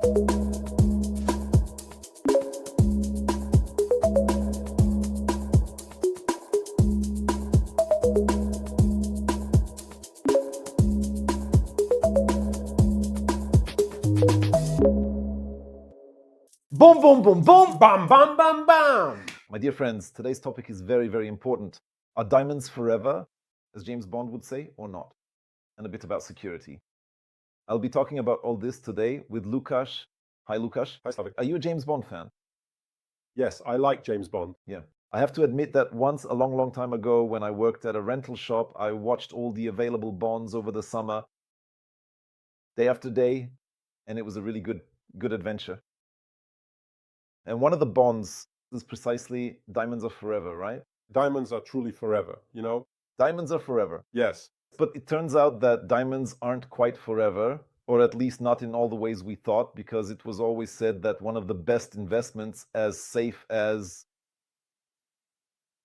Boom, boom, boom, boom, bam, bam, bam, bam. My dear friends, today's topic is very, very important. Are diamonds forever, as James Bond would say, or not? And a bit about security. I'll be talking about all this today with Lukasz. Hi, Lukasz. Hi, Slavik. Are you a James Bond fan? Yes, I like James Bond. Yeah. I have to admit that once, a long, long time ago, when I worked at a rental shop, I watched all the available Bonds over the summer, day after day, and it was a really good adventure. And one of the Bonds is precisely diamonds are forever, right? Diamonds are truly forever, you know? Diamonds are forever. Yes. But it turns out that diamonds aren't quite forever, or at least not in all the ways we thought, because it was always said that one of the best investments, as safe as,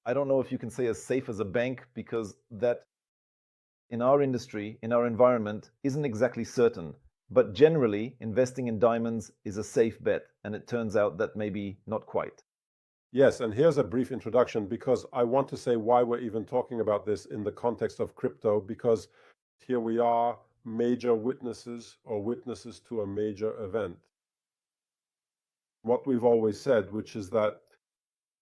I don't know if you can say as safe as a bank, because that in our industry, in our environment, isn't exactly certain. But generally, investing in diamonds is a safe bet, and it turns out that maybe not quite. Yes, and here's a brief introduction because I want to say why we're even talking about this in the context of crypto, because here we are, major witnesses or witnesses to a major event. What we've always said, which is that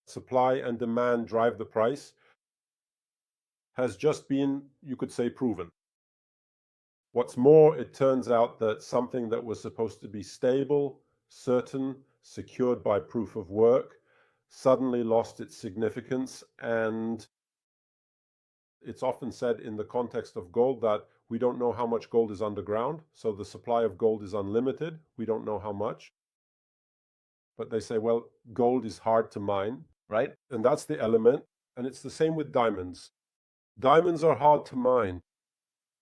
supply and demand drive the price, has just been, you could say, proven. What's more, it turns out that something that was supposed to be stable, certain, secured by proof of work, suddenly lost its significance. And it's often said in the context of gold that we don't know how much gold is underground. So the supply of gold is unlimited. We don't know how much. But they say, well, gold is hard to mine, right? And that's the element. And it's the same with diamonds. Diamonds are hard to mine.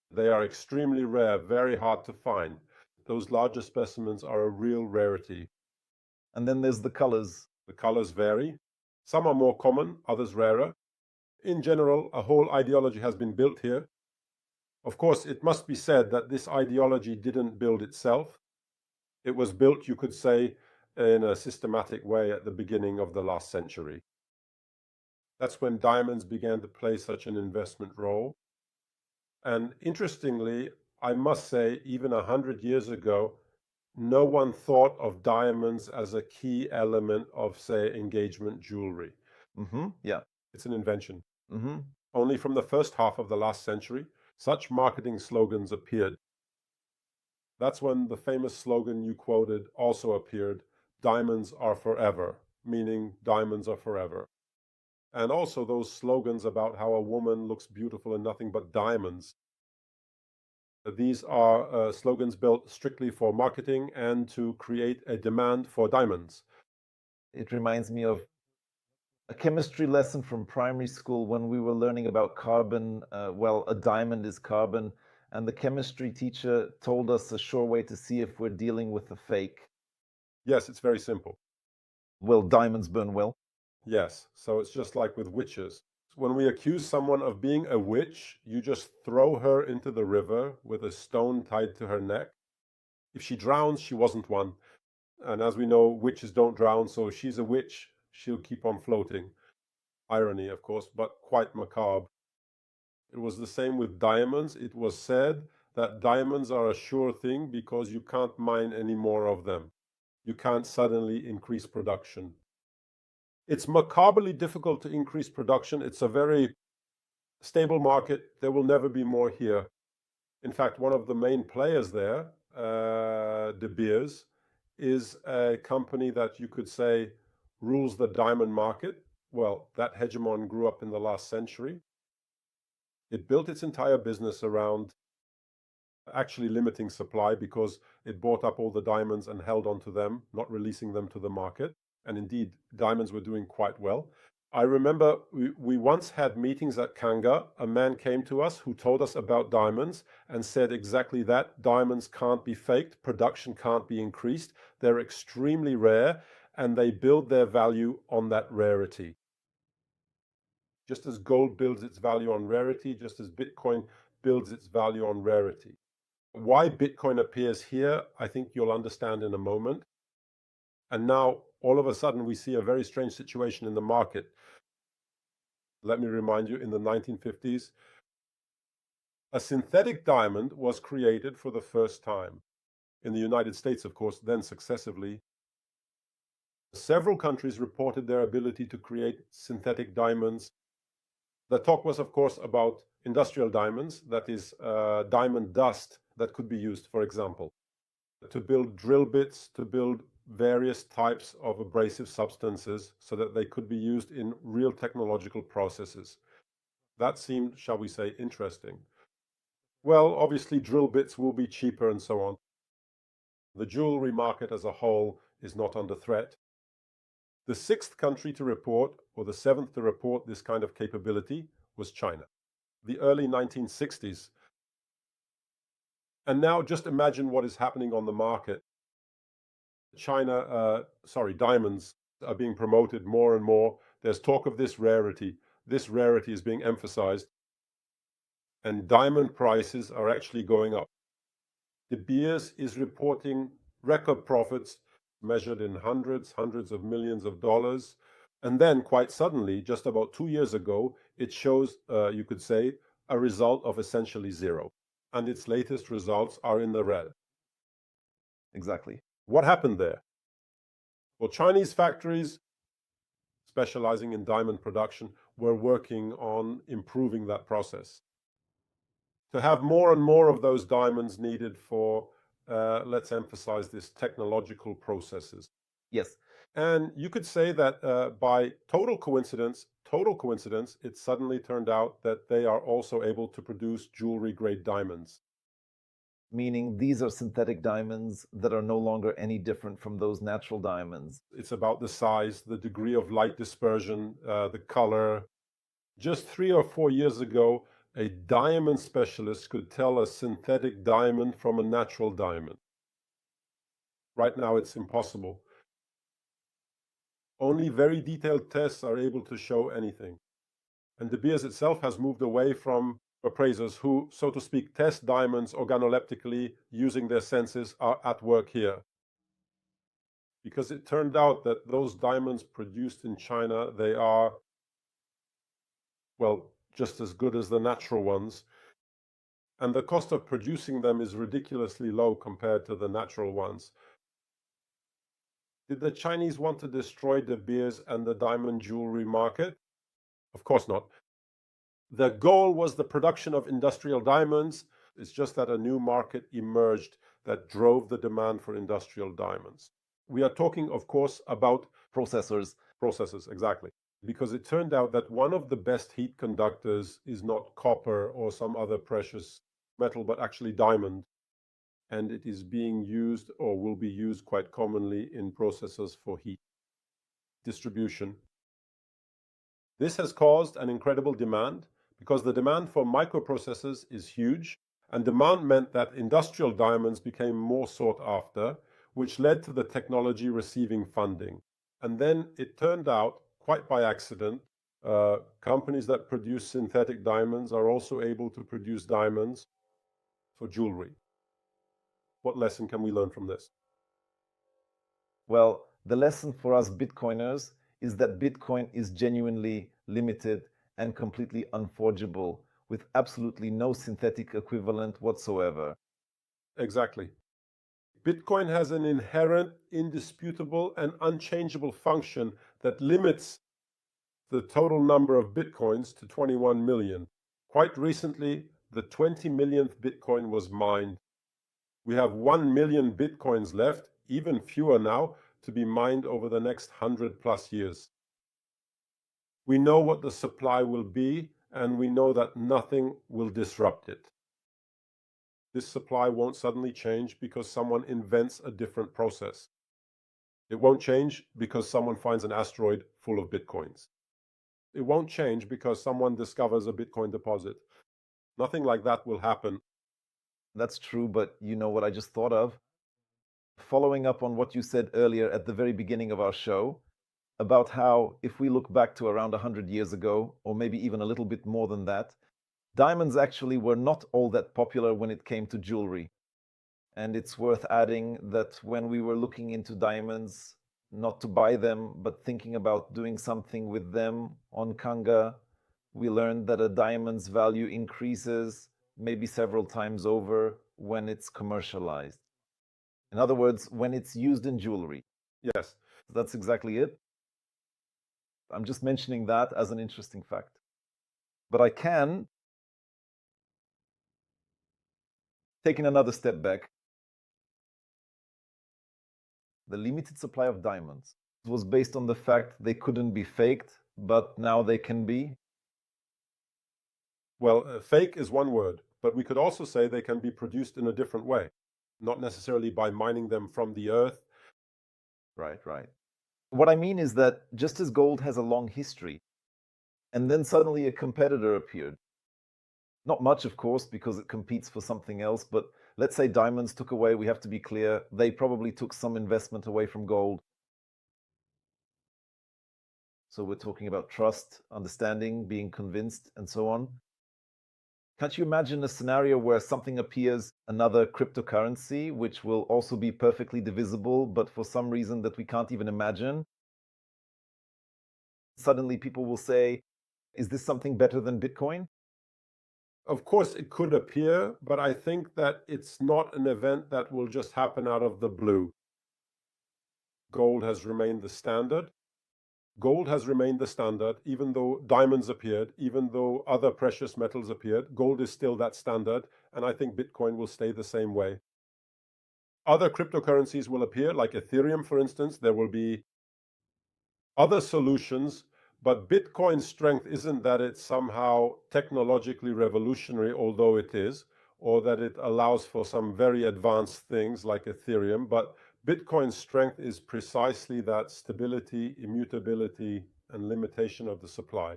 They are extremely rare, very hard to find. Those larger specimens are a real rarity. And then there's the colors. The colors vary. Some are more common, others rarer. In general, a whole ideology has been built here. Of course, it must be said that this ideology didn't build itself. It was built, you could say, in a systematic way at the beginning of the last century. That's when diamonds began to play such an investment role. And interestingly, I must say, even 100 years ago, no one thought of diamonds as a key element of, say, engagement jewelry. Yeah. It's an invention. Only from the first half of the last century, such marketing slogans appeared. That's when the famous slogan you quoted also appeared, "Diamonds are forever," meaning diamonds are forever. And also those slogans about how a woman looks beautiful in nothing but diamonds. These are slogans built strictly for marketing and to create a demand for diamonds. It reminds me of a chemistry lesson from primary school when we were learning about carbon. Well, a diamond is carbon, and the chemistry teacher told us a sure way to see if we're dealing with a fake. Yes, it's very simple. Will diamonds burn well? Yes, so it's just like with witches. When we accuse someone of being a witch, you just throw her into the river with a stone tied to her neck. If she drowns, she wasn't one. And as we know, witches don't drown, so she's a witch. She'll keep on floating. Irony, of course, but quite macabre. It was the same with diamonds. It was said that diamonds are a sure thing because you can't mine any more of them. You can't suddenly increase production. It's macabrely difficult to increase production. It's a very stable market. There will never be more here. In fact, one of the main players there, De Beers, is a company that you could say rules the diamond market. Well, that hegemon grew up in the last century. It built its entire business around actually limiting supply because it bought up all the diamonds and held on to them, not releasing them to the market. And indeed, diamonds were doing quite well. I remember we once had meetings at Kanga. A man came to us who told us about diamonds and said exactly that. Diamonds can't be faked. Production can't be increased. They're extremely rare, and they build their value on that rarity. Just as gold builds its value on rarity, just as Bitcoin builds its value on rarity. Why Bitcoin appears here, I think you'll understand in a moment. And now, all of a sudden, we see a very strange situation in the market. Let me remind you, in the 1950s, a synthetic diamond was created for the first time. In the United States, of course, then successively. Several countries reported their ability to create synthetic diamonds. The talk was, of course, about industrial diamonds, that is, diamond dust that could be used, for example, to build drill bits, to build various types of abrasive substances so that they could be used in real technological processes. That seemed, shall we say, interesting. Well, obviously, drill bits will be cheaper and so on. The jewelry market as a whole is not under threat. The sixth country to report, or the seventh to report this kind of capability, was China, the early 1960s. And now just imagine what is happening on the market. Diamonds are being promoted more and more. There's talk of this rarity. This rarity is being emphasized, and diamond prices are actually going up. De Beers is reporting record profits measured in hundreds of millions of dollars. And then, quite suddenly, just about 2 years ago, it shows, you could say, a result of essentially zero. And its latest results are in the red. Exactly. What happened there? Well, Chinese factories specializing in diamond production were working on improving that process. To have more and more of those diamonds needed for, let's emphasize this, technological processes. Yes. And you could say that by total coincidence, it suddenly turned out that they are also able to produce jewelry-grade diamonds. Meaning these are synthetic diamonds that are no longer any different from those natural diamonds. It's about the size, the degree of light dispersion, the color. Just 3 or 4 years ago, a diamond specialist could tell a synthetic diamond from a natural diamond. Right now, it's impossible. Only very detailed tests are able to show anything. And De Beers itself has moved away from appraisers who, so to speak, test diamonds organoleptically using their senses are at work here. Because it turned out that those diamonds produced in China, they are, well, just as good as the natural ones. And the cost of producing them is ridiculously low compared to the natural ones. Did the Chinese want to destroy De Beers and the diamond jewelry market? Of course not. The goal was the production of industrial diamonds. It's just that a new market emerged that drove the demand for industrial diamonds. We are talking, of course, about Processors. processes, exactly. Because it turned out that one of the best heat conductors is not copper or some other precious metal, but actually diamond. And it is being used or will be used quite commonly in processors for heat distribution. This has caused an incredible demand because the demand for microprocessors is huge, and demand meant that industrial diamonds became more sought after, which led to the technology receiving funding. And then it turned out, quite by accident, companies that produce synthetic diamonds are also able to produce diamonds for jewelry. What lesson can we learn from this? Well, the lesson for us Bitcoiners is that Bitcoin is genuinely limited and completely unforgeable, with absolutely no synthetic equivalent whatsoever. Exactly. Bitcoin has an inherent, indisputable, and unchangeable function that limits the total number of Bitcoins to 21 million. Quite recently, the 20 millionth Bitcoin was mined. We have 1 million Bitcoins left, even fewer now, to be mined over the next 100+ years. We know what the supply will be, and we know that nothing will disrupt it. This supply won't suddenly change because someone invents a different process. It won't change because someone finds an asteroid full of Bitcoins. It won't change because someone discovers a Bitcoin deposit. Nothing like that will happen. That's true, but you know what I just thought of? Following up on what you said earlier at the very beginning of our show, about how if we look back to around 100 years ago, or maybe even a little bit more than that, diamonds actually were not all that popular when it came to jewelry. And it's worth adding that when we were looking into diamonds, not to buy them, but thinking about doing something with them on Kanga, we learned that a diamond's value increases maybe several times over when it's commercialized. In other words, when it's used in jewelry. Yes. That's exactly it. I'm just mentioning that as an interesting fact. But I can, taking another step back, the limited supply of diamonds was based on the fact they couldn't be faked, but now they can be. Well, fake is one word, but we could also say they can be produced in a different way, not necessarily by mining them from the earth. Right, right. What I mean is that just as gold has a long history, and then suddenly a competitor appeared. Not much, of course, because it competes for something else, but let's say diamonds took away, we have to be clear, they probably took some investment away from gold. So we're talking about trust, understanding, being convinced, and so on. Can't you imagine a scenario where something appears, another cryptocurrency, which will also be perfectly divisible, but for some reason that we can't even imagine? Suddenly people will say, is this something better than Bitcoin? Of course, it could appear, but I think that it's not an event that will just happen out of the blue. Gold has remained the standard. Gold has remained the standard, even though diamonds appeared, even though other precious metals appeared. Gold is still that standard, and I think Bitcoin will stay the same way. Other cryptocurrencies will appear, like Ethereum, for instance. There will be other solutions, but Bitcoin's strength isn't that it's somehow technologically revolutionary, although it is, or that it allows for some very advanced things like Ethereum, but Bitcoin's strength is precisely that stability, immutability, and limitation of the supply,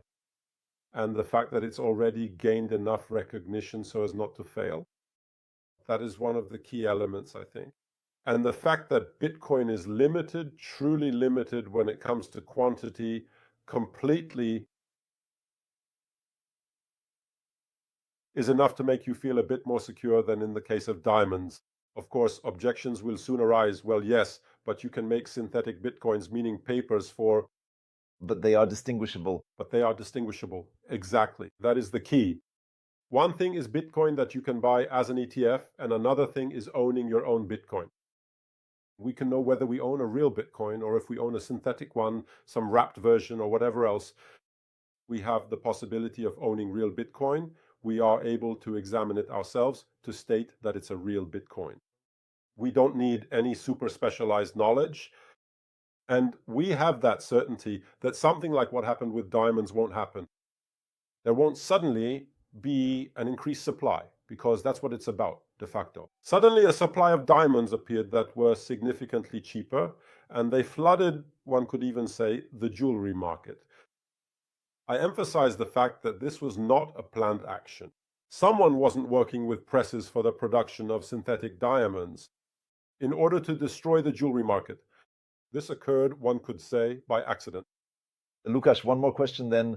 and the fact that it's already gained enough recognition so as not to fail. That is one of the key elements, I think. And the fact that Bitcoin is limited, truly limited when it comes to quantity, completely is enough to make you feel a bit more secure than in the case of diamonds. Of course, objections will soon arise. Well, yes, but you can make synthetic Bitcoins, meaning papers for... But they are distinguishable. But they are distinguishable. Exactly. That is the key. One thing is Bitcoin that you can buy as an ETF, and another thing is owning your own Bitcoin. We can know whether we own a real Bitcoin or if we own a synthetic one, some wrapped version or whatever else. We have the possibility of owning real Bitcoin. We are able to examine it ourselves to state that it's a real Bitcoin. We don't need any super specialized knowledge. And we have that certainty that something like what happened with diamonds won't happen. There won't suddenly be an increased supply, because that's what it's about, de facto. Suddenly a supply of diamonds appeared that were significantly cheaper, and they flooded, one could even say, the jewelry market. I emphasize the fact that this was not a planned action. Someone wasn't working with presses for the production of synthetic diamonds in order to destroy the jewelry market. This occurred, one could say, by accident. Lukasz, one more question then,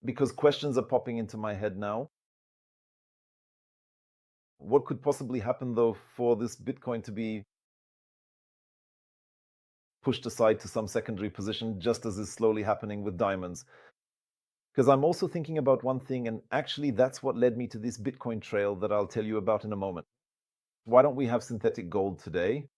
because questions are popping into my head now. What could possibly happen, though, for this Bitcoin to be pushed aside to some secondary position, just as is slowly happening with diamonds? Because I'm also thinking about one thing, and actually that's what led me to this Bitcoin trail that I'll tell you about in a moment. Why don't we have synthetic gold today?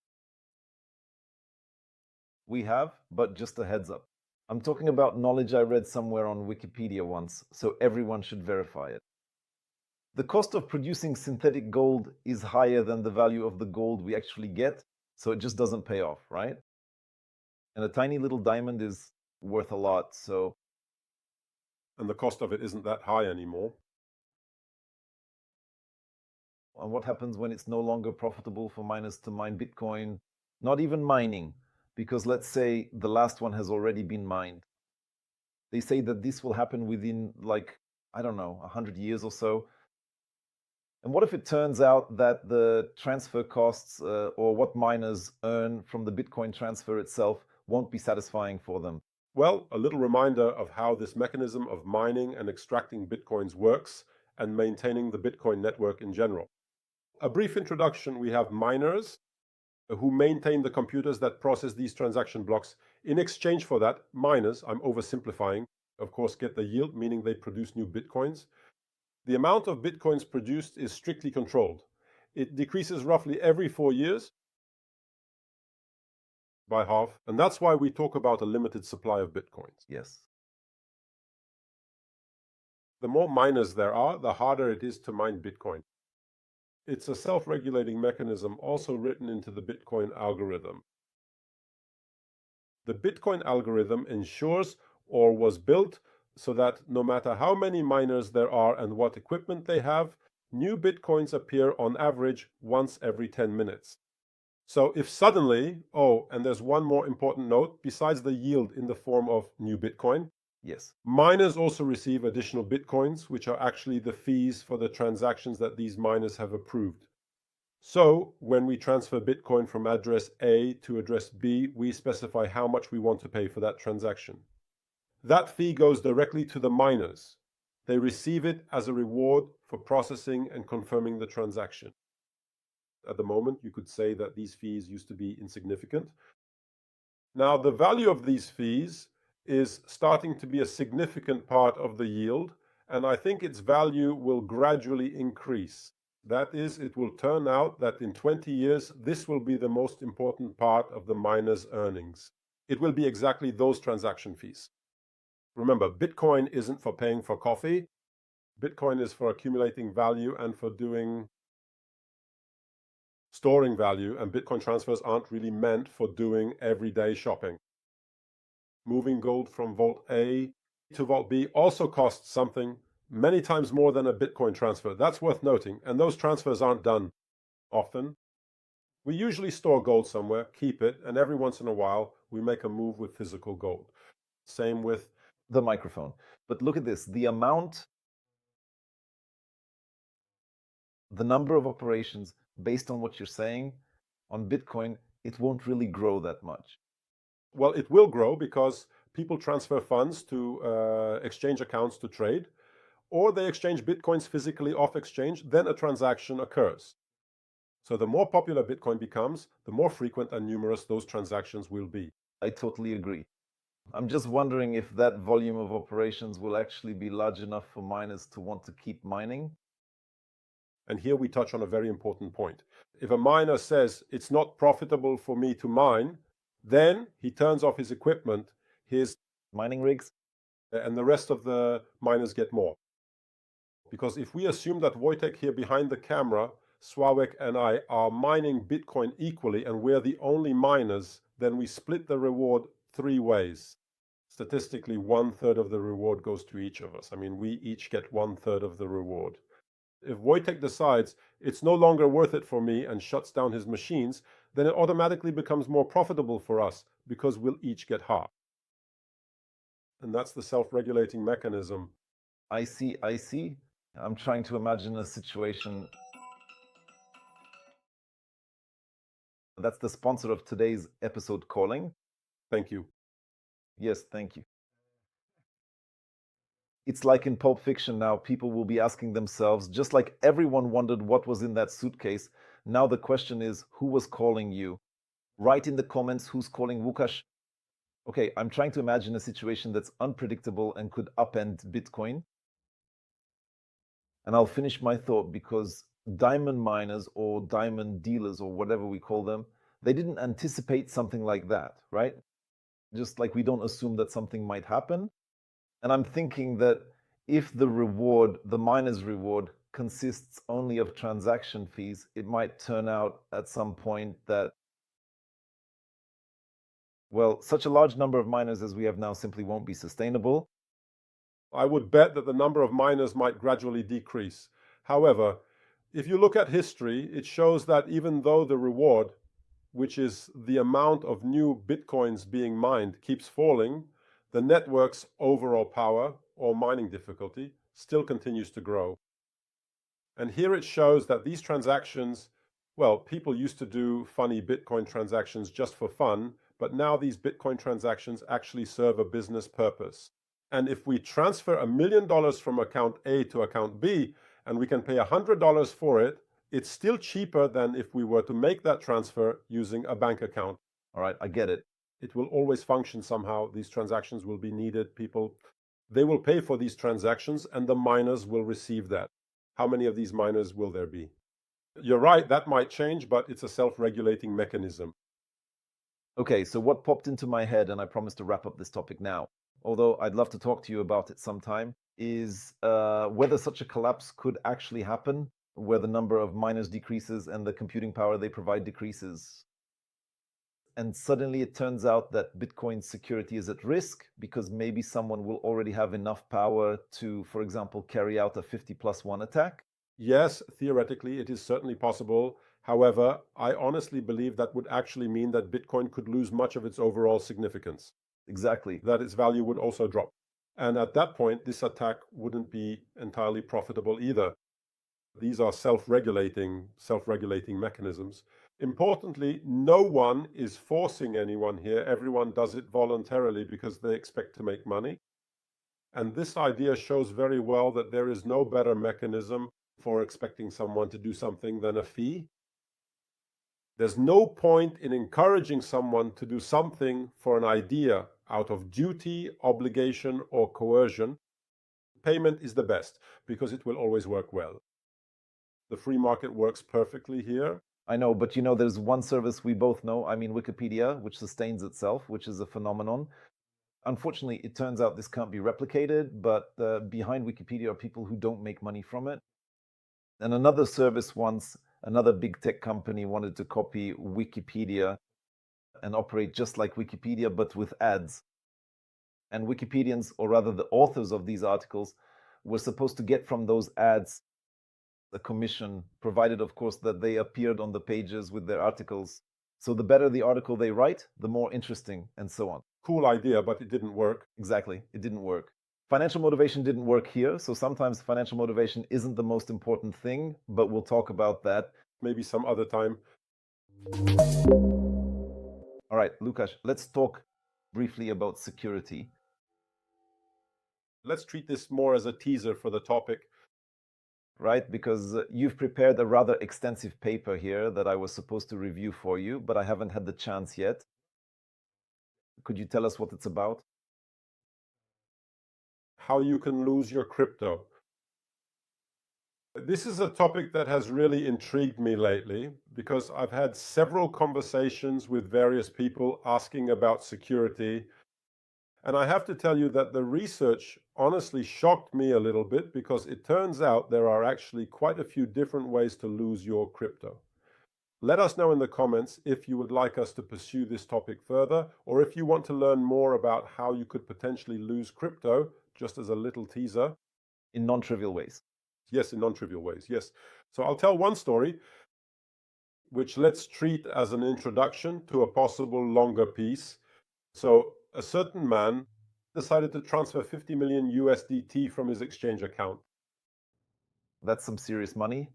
We have, but just a heads up. I'm talking about knowledge I read somewhere on Wikipedia once, so everyone should verify it. The cost of producing synthetic gold is higher than the value of the gold we actually get, so it just doesn't pay off, right? And a tiny little diamond is worth a lot, so... And the cost of it isn't that high anymore. And what happens when it's no longer profitable for miners to mine Bitcoin? Not even mining, because let's say the last one has already been mined. They say that this will happen within, like, I don't know, 100 years or so. And what if it turns out that the transfer costs or what miners earn from the Bitcoin transfer itself won't be satisfying for them? Well, a little reminder of how this mechanism of mining and extracting Bitcoins works and maintaining the Bitcoin network in general. A brief introduction: we have miners who maintain the computers that process these transaction blocks. In exchange for that, miners, I'm oversimplifying, of course, get the yield, meaning they produce new bitcoins. The amount of bitcoins produced is strictly controlled. It decreases roughly every 4 years by half, and that's why we talk about a limited supply of bitcoins. Yes. The more miners there are, the harder it is to mine Bitcoin. It's a self-regulating mechanism also written into the Bitcoin algorithm. The Bitcoin algorithm ensures, or was built, so that no matter how many miners there are and what equipment they have, new Bitcoins appear on average once every 10 minutes. So if suddenly, and there's one more important note, besides the yield in the form of new Bitcoin, Yes. miners also receive additional Bitcoins, which are actually the fees for the transactions that these miners have approved. So when we transfer Bitcoin from address A to address B, we specify how much we want to pay for that transaction. That fee goes directly to the miners. They receive it as a reward for processing and confirming the transaction. At the moment, you could say that these fees used to be insignificant. Now, the value of these fees is starting to be a significant part of the yield, and I think its value will gradually increase. That is, it will turn out that in 20 years, this will be the most important part of the miner's earnings. It will be exactly those transaction fees. Remember, Bitcoin isn't for paying for coffee. Bitcoin is for accumulating value and for storing value, and Bitcoin transfers aren't really meant for doing everyday shopping. Moving gold from Vault A to Vault B also costs something, many times more than a Bitcoin transfer. That's worth noting, and those transfers aren't done often. We usually store gold somewhere, keep it, and every once in a while we make a move with physical gold. Same with the microphone. But look at this, the number of operations, based on what you're saying, on Bitcoin, it won't really grow that much. Well, it will grow because people transfer funds to exchange accounts to trade, or they exchange Bitcoins physically off exchange, then a transaction occurs. So the more popular Bitcoin becomes, the more frequent and numerous those transactions will be. I totally agree. I'm just wondering if that volume of operations will actually be large enough for miners to want to keep mining. And here we touch on a very important point. If a miner says it's not profitable for me to mine, then he turns off his equipment, his mining rigs, and the rest of the miners get more. Because if we assume that Wojtek here behind the camera, Sławek and I are mining Bitcoin equally and we're the only miners, then we split the reward 3 ways. Statistically, 1/3 of the reward goes to each of us. I mean, we each get 1/3 of the reward. If Wojtek decides it's no longer worth it for me and shuts down his machines, then it automatically becomes more profitable for us because we'll each get half. And that's the self-regulating mechanism. I see. I'm trying to imagine a situation. That's the sponsor of today's episode calling. Thank you. Yes, thank you. It's like in Pulp Fiction now, people will be asking themselves, just like everyone wondered what was in that suitcase, now the question is, who was calling you? Write in the comments who's calling Łukasz. Okay, I'm trying to imagine a situation that's unpredictable and could upend Bitcoin. And I'll finish my thought because diamond miners or diamond dealers or whatever we call them, they didn't anticipate something like that, right? Just like we don't assume that something might happen. And I'm thinking that if the reward, the miner's reward, consists only of transaction fees, it might turn out at some point that, well, such a large number of miners as we have now simply won't be sustainable. I would bet that the number of miners might gradually decrease. However, if you look at history, it shows that even though the reward, which is the amount of new Bitcoins being mined, keeps falling, the network's overall power, or mining difficulty, still continues to grow. And here it shows that these transactions, well, people used to do funny Bitcoin transactions just for fun, but now these Bitcoin transactions actually serve a business purpose. And if we transfer $1 million from account A to account B, and we can pay $100 for it, It's still cheaper than if we were to make that transfer using a bank account. All right, I get it. It will always function somehow. These transactions will be needed. They will pay for these transactions, and the miners will receive that. How many of these miners will there be? You're right, that might change, but it's a self-regulating mechanism. Okay, so what popped into my head, and I promise to wrap up this topic now, although I'd love to talk to you about it sometime, is whether such a collapse could actually happen, where the number of miners decreases and the computing power they provide decreases. And suddenly it turns out that Bitcoin's security is at risk because maybe someone will already have enough power to, for example, carry out a 50+1 attack. Yes, theoretically, it is certainly possible. However, I honestly believe that would actually mean that Bitcoin could lose much of its overall significance. Exactly. That its value would also drop. And at that point, this attack wouldn't be entirely profitable either. These are self-regulating mechanisms. Importantly, no one is forcing anyone here. Everyone does it voluntarily because they expect to make money. And this idea shows very well that there is no better mechanism for expecting someone to do something than a fee. There's no point in encouraging someone to do something for an idea out of duty, obligation, or coercion. Payment is the best because it will always work well. The free market works perfectly here. I know, but you know, there's one service we both know, I mean Wikipedia, which sustains itself, which is a phenomenon. Unfortunately, it turns out this can't be replicated, but behind Wikipedia are people who don't make money from it. And another service once, another big tech company wanted to copy Wikipedia and operate just like Wikipedia, but with ads. And Wikipedians, or rather the authors of these articles, were supposed to get from those ads a commission, provided, of course, that they appeared on the pages with their articles. So the better the article they write, the more interesting, and so on. Cool idea, but it didn't work. Exactly, it didn't work. Financial motivation didn't work here, so sometimes financial motivation isn't the most important thing, but we'll talk about that maybe some other time. All right, Lukasz, let's talk briefly about security. Let's treat this more as a teaser for the topic. Right, because you've prepared a rather extensive paper here that I was supposed to review for you, but I haven't had the chance yet. Could you tell us what it's about? How you can lose your crypto. This is a topic that has really intrigued me lately because I've had several conversations with various people asking about security. And I have to tell you that the research honestly shocked me a little bit because it turns out there are actually quite a few different ways to lose your crypto. Let us know in the comments if you would like us to pursue this topic further, or if you want to learn more about how you could potentially lose crypto, just as a little teaser. In non-trivial ways. Yes, in non-trivial ways, yes. So I'll tell one story, which let's treat as an introduction to a possible longer piece. So a certain man decided to transfer 50 million USDT from his exchange account. That's some serious money.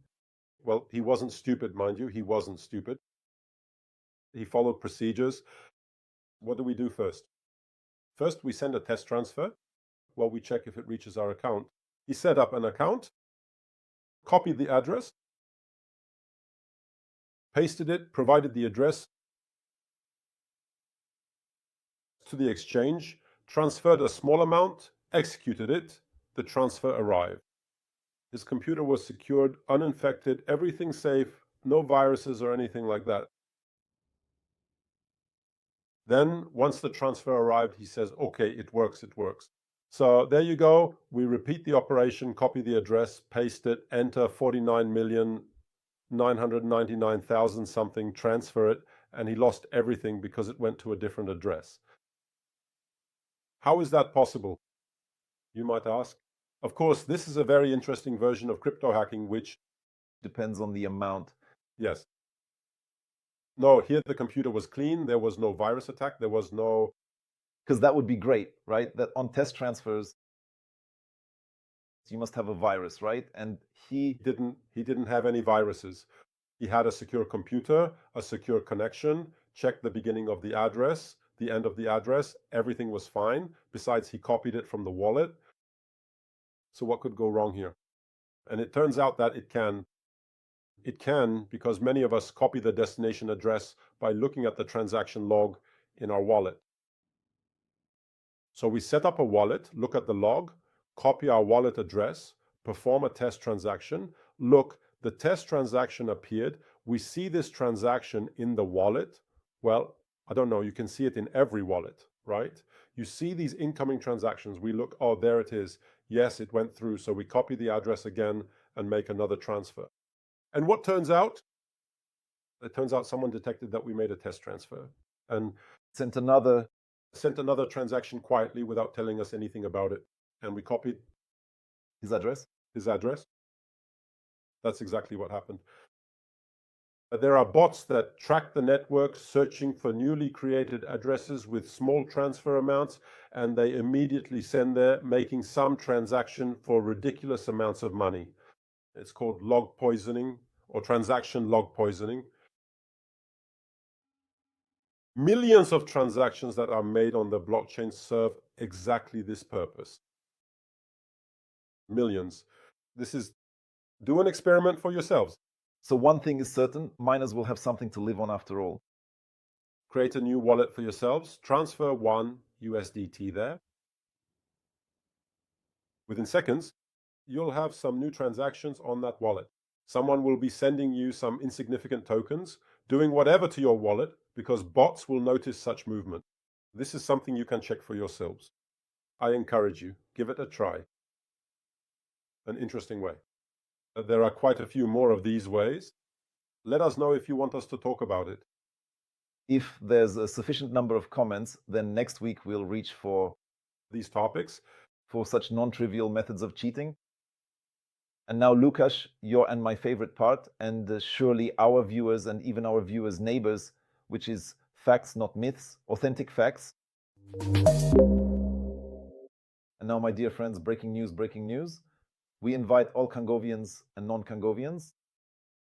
Well, he wasn't stupid, mind you. He wasn't stupid. He followed procedures. What do we do first? First, we send a test transfer while we check if it reaches our account. He set up an account, copied the address, pasted it, provided the address to the exchange, transferred a small amount, executed it, the transfer arrived. His computer was secured, uninfected, everything safe, no viruses or anything like that. Then, once the transfer arrived, he says, okay, it works, it works. So there you go. We repeat the operation, copy the address, paste it, enter 49,999,000 something, transfer it, and he lost everything because it went to a different address. How is that possible? You might ask. Of course, this is a very interesting version of crypto hacking, which depends on the amount. Yes. No, here the computer was clean. There was no virus attack. There was no... Because that would be great, right? That on test transfers, you must have a virus, right? And he didn't have any viruses. He had a secure computer, a secure connection, checked the beginning of the address, the end of the address. Everything was fine. Besides, he copied it from the wallet. So what could go wrong here? And it turns out that it can. It can, because many of us copy the destination address by looking at the transaction log in our wallet. So we set up a wallet, look at the log, copy our wallet address, perform a test transaction. Look, the test transaction appeared. We see this transaction in the wallet. Well, I don't know, you can see it in every wallet, right? You see these incoming transactions. We look, oh, there it is. Yes, it went through. So we copy the address again and make another transfer. And what turns out? It turns out someone detected that we made a test transfer and sent another transaction quietly without telling us anything about it. And we copied his address. That's exactly what happened. There are bots that track the network, searching for newly created addresses with small transfer amounts, and they immediately send there, making some transaction for ridiculous amounts of money. It's called log poisoning or transaction log poisoning. Millions of transactions that are made on the blockchain serve exactly this purpose. Millions. Do an experiment for yourselves. So one thing is certain, miners will have something to live on after all. Create a new wallet for yourselves, transfer 1 USDT there. Within seconds, you'll have some new transactions on that wallet. Someone will be sending you some insignificant tokens, doing whatever to your wallet, because bots will notice such movement. This is something you can check for yourselves. I encourage you, give it a try. An interesting way. There are quite a few more of these ways. Let us know if you want us to talk about it. If there's a sufficient number of comments, then next week we'll reach for these topics, for such non-trivial methods of cheating. And now, Lukasz, your and my favorite part, and surely our viewers and even our viewers' neighbors, which is facts, not myths, authentic facts. And now, my dear friends, breaking news, breaking news. We invite all Kangovians and non-Kangovians